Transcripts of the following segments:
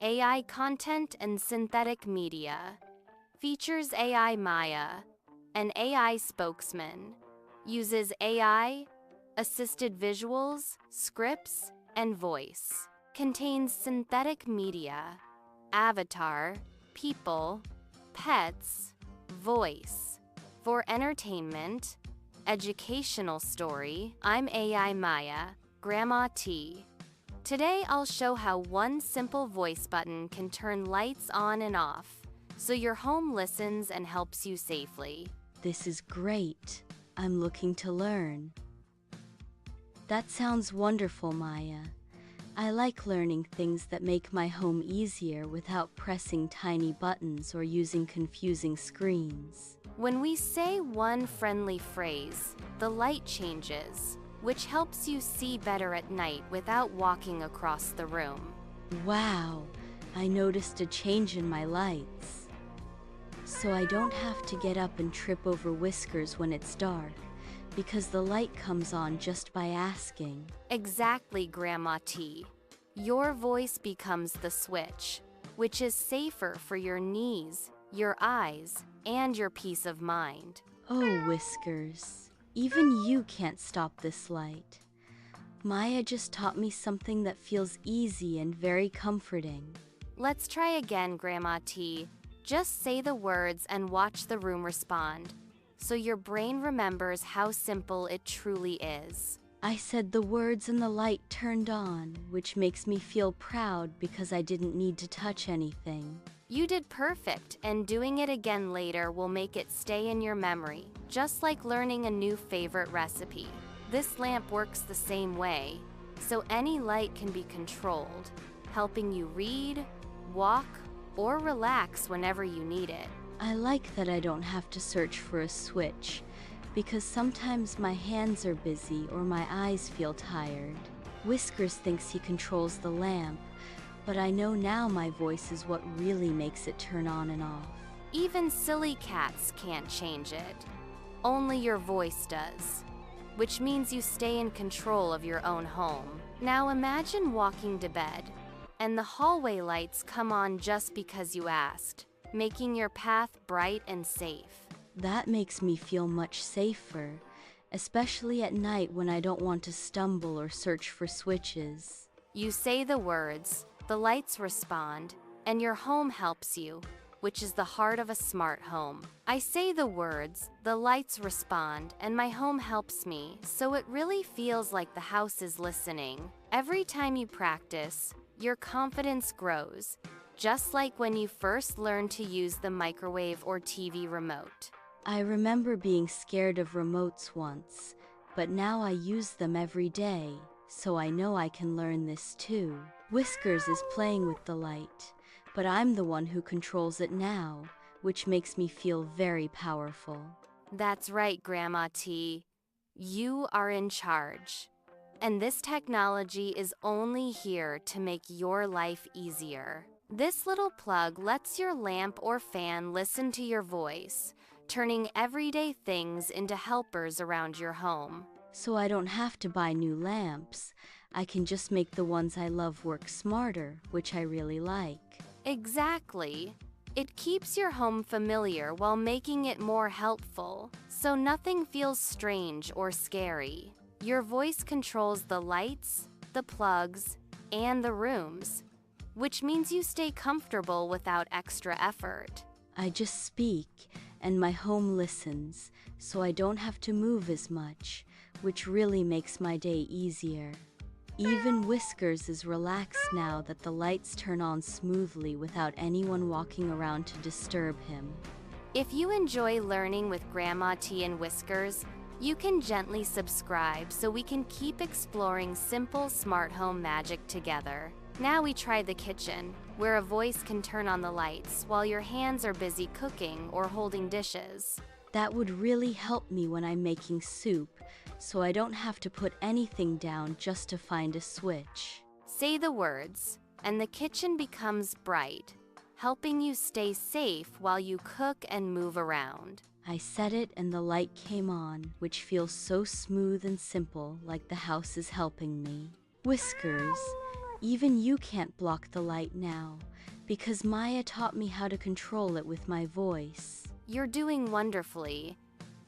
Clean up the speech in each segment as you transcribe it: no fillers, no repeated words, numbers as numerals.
AI content and synthetic media. Features AI Maya, an AI spokesman. Uses AI, assisted visuals, scripts, and voice. Contains synthetic media, avatar, people, pets, voice. For entertainment, educational story, I'm AI Maya, Grandma T. Today I'll show how one simple voice button can turn lights on and off, so your home listens and helps you safely. This is great. I'm looking to learn. That sounds wonderful, Maya. I like learning things that make my home easier without pressing tiny buttons or using confusing screens. When we say one friendly phrase, the light changes, which helps you see better at night without walking across the room. Wow, I noticed a change in my lights. So I don't have to get up and trip over Whiskers when it's dark, because the light comes on just by asking. Exactly, Grandma T. Your voice becomes the switch, which is safer for your knees, your eyes, and your peace of mind. Oh, Whiskers, even you can't stop this light. Maya just taught me something that feels easy and very comforting. Let's try again, Grandma T. Just say the words and watch the room respond, so your brain remembers how simple it truly is. I said the words and the light turned on, which makes me feel proud because I didn't need to touch anything. You did perfect, and doing it again later will make it stay in your memory, just like learning a new favorite recipe. This lamp works the same way, so any light can be controlled, helping you read, walk, or relax whenever you need it. I like that I don't have to search for a switch, because sometimes my hands are busy or my eyes feel tired. Whiskers thinks he controls the lamp, but I know now my voice is what really makes it turn on and off. Even silly cats can't change it. Only your voice does, which means you stay in control of your own home. Now imagine walking to bed, and the hallway lights come on just because you asked, making your path bright and safe. That makes me feel much safer, especially at night when I don't want to stumble or search for switches. You say the words, the lights respond, and your home helps you, which is the heart of a smart home. I say the words, the lights respond, and my home helps me, so it really feels like the house is listening. Every time you practice, your confidence grows, just like when you first learned to use the microwave or TV remote. I remember being scared of remotes once, but now I use them every day, so I know I can learn this too. Whiskers is playing with the light, but I'm the one who controls it now, which makes me feel very powerful. That's right, Grandma T. You are in charge. And this technology is only here to make your life easier. This little plug lets your lamp or fan listen to your voice, turning everyday things into helpers around your home. So I don't have to buy new lamps. I can just make the ones I love work smarter, which I really like. Exactly. It keeps your home familiar while making it more helpful, so nothing feels strange or scary. Your voice controls the lights, the plugs, and the rooms, which means you stay comfortable without extra effort. I just speak, and my home listens, so I don't have to move as much, which really makes my day easier. Even Whiskers is relaxed now that the lights turn on smoothly without anyone walking around to disturb him. If you enjoy learning with Grandma T and Whiskers, you can gently subscribe so we can keep exploring simple smart home magic together. Now we try the kitchen, where a voice can turn on the lights while your hands are busy cooking or holding dishes. That would really help me when I'm making soup, so I don't have to put anything down just to find a switch. Say the words, and the kitchen becomes bright, helping you stay safe while you cook and move around. I said it and the light came on, which feels so smooth and simple, like the house is helping me. Whiskers, Even you can't block the light now, because Maya taught me how to control it with my voice. You're doing wonderfully,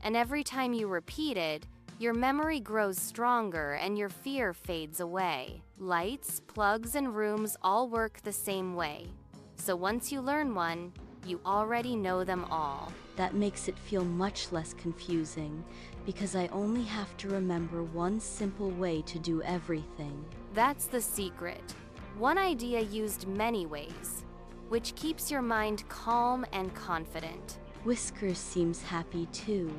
and every time you repeat it, your memory grows stronger and your fear fades away. Lights, plugs, and rooms all work the same way. So once you learn one, you already know them all. That makes it feel much less confusing, because I only have to remember one simple way to do everything. That's the secret. One idea used many ways, which keeps your mind calm and confident. Whiskers seems happy too,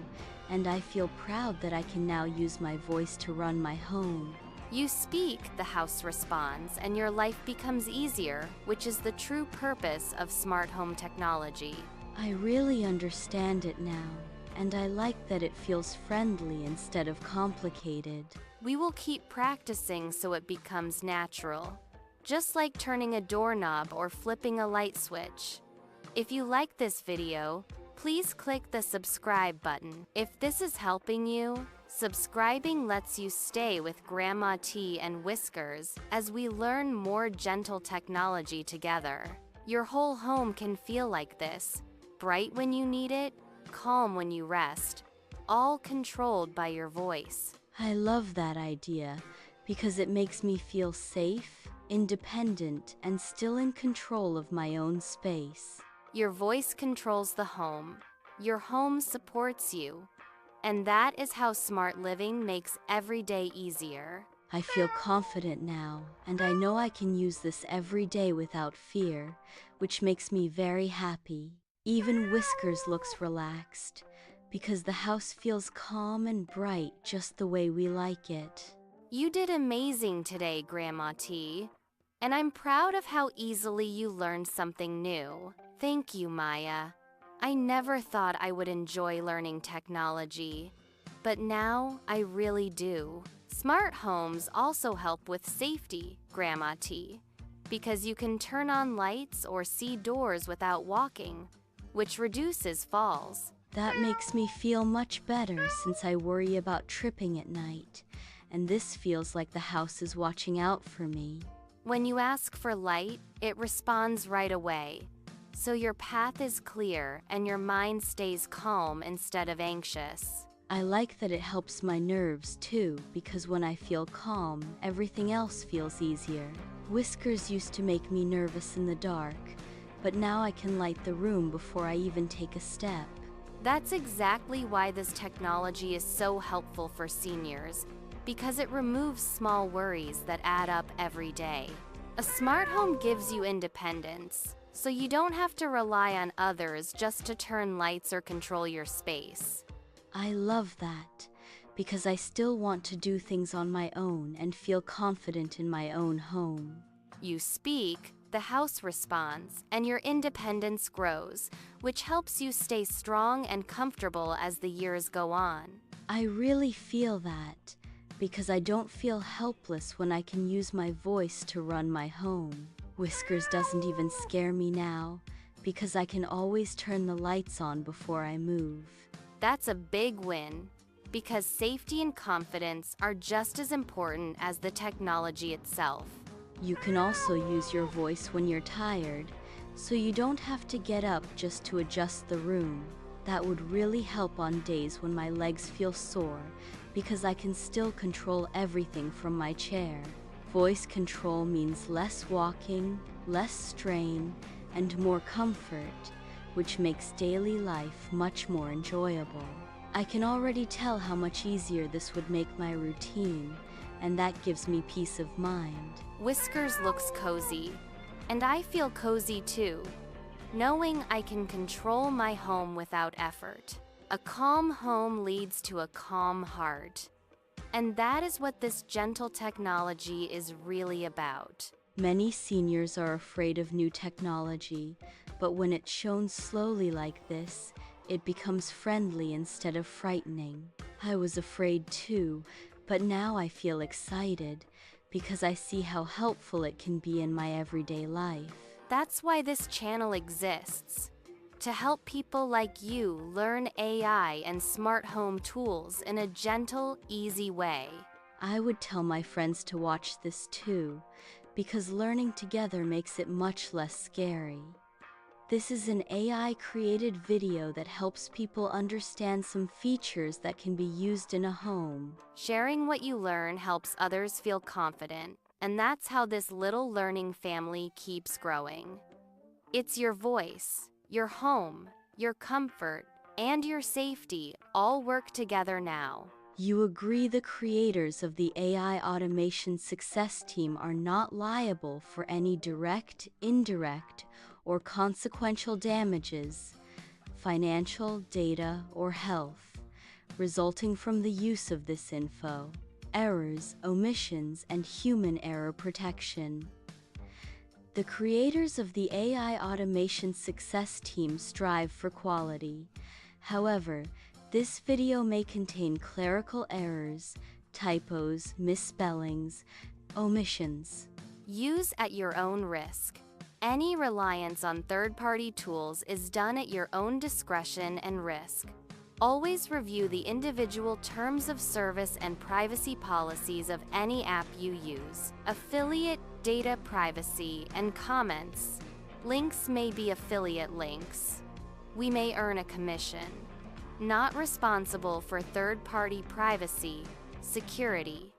and I feel proud that I can now use my voice to run my home. You speak, the house responds, and your life becomes easier, which is the true purpose of smart home technology. I really understand it now, and I like that it feels friendly instead of complicated. We will keep practicing so it becomes natural, just like turning a doorknob or flipping a light switch. If you like this video, please click the subscribe button. If this is helping you, subscribing lets you stay with Grandma T and Whiskers as we learn more gentle technology together. Your whole home can feel like this, bright when you need it, calm when you rest, all controlled by your voice. I love that idea because it makes me feel safe, independent, and still in control of my own space. Your voice controls the home. Your home supports you. And that is how smart living makes every day easier. I feel confident now, and I know I can use this every day without fear, which makes me very happy. Even Whiskers looks relaxed, because the house feels calm and bright just the way we like it. You did amazing today, Grandma T. And I'm proud of how easily you learned something new. Thank you, Maya. I never thought I would enjoy learning technology, but now I really do. Smart homes also help with safety, Grandma T, because you can turn on lights or see doors without walking, which reduces falls. That makes me feel much better since I worry about tripping at night, and this feels like the house is watching out for me. When you ask for light, it responds right away. So your path is clear and your mind stays calm instead of anxious. I like that it helps my nerves too, because when I feel calm, everything else feels easier. Whiskers used to make me nervous in the dark, but now I can light the room before I even take a step. That's exactly why this technology is so helpful for seniors, because it removes small worries that add up every day. A smart home gives you independence, so you don't have to rely on others just to turn lights or control your space. I love that, because I still want to do things on my own and feel confident in my own home. You speak, the house responds, and your independence grows, which helps you stay strong and comfortable as the years go on. I really feel that, because I don't feel helpless when I can use my voice to run my home. Whiskers doesn't even scare me now, because I can always turn the lights on before I move. That's a big win, because safety and confidence are just as important as the technology itself. You can also use your voice when you're tired, so you don't have to get up just to adjust the room. That would really help on days when my legs feel sore, because I can still control everything from my chair. Voice control means less walking, less strain, and more comfort, which makes daily life much more enjoyable. I can already tell how much easier this would make my routine, and that gives me peace of mind. Whiskers looks cozy, and I feel cozy too, knowing I can control my home without effort. A calm home leads to a calm heart. And that is what this gentle technology is really about. Many seniors are afraid of new technology, but when it's shown slowly like this, it becomes friendly instead of frightening. I was afraid too, but now I feel excited because I see how helpful it can be in my everyday life. That's why this channel exists. To help people like you learn AI and smart home tools in a gentle, easy way. I would tell my friends to watch this too, because learning together makes it much less scary. This is an AI-created video that helps people understand some features that can be used in a home. Sharing what you learn helps others feel confident, and that's how this little learning family keeps growing. It's your voice, your home, your comfort, and your safety all work together now. You agree the creators of the AI automation success team are not liable for any direct, indirect, or consequential damages, financial, data, or health, resulting from the use of this info, errors, omissions, and human error protection. The creators of the AI automation success team strive for quality. However, this video may contain clerical errors, typos, misspellings, omissions. Use at your own risk. Any reliance on third-party tools is done at your own discretion and risk. Always review the individual terms of service and privacy policies of any app you use. Affiliate, data privacy, and comments. Links may be affiliate links. We may earn a commission. Not responsible for third-party privacy, security,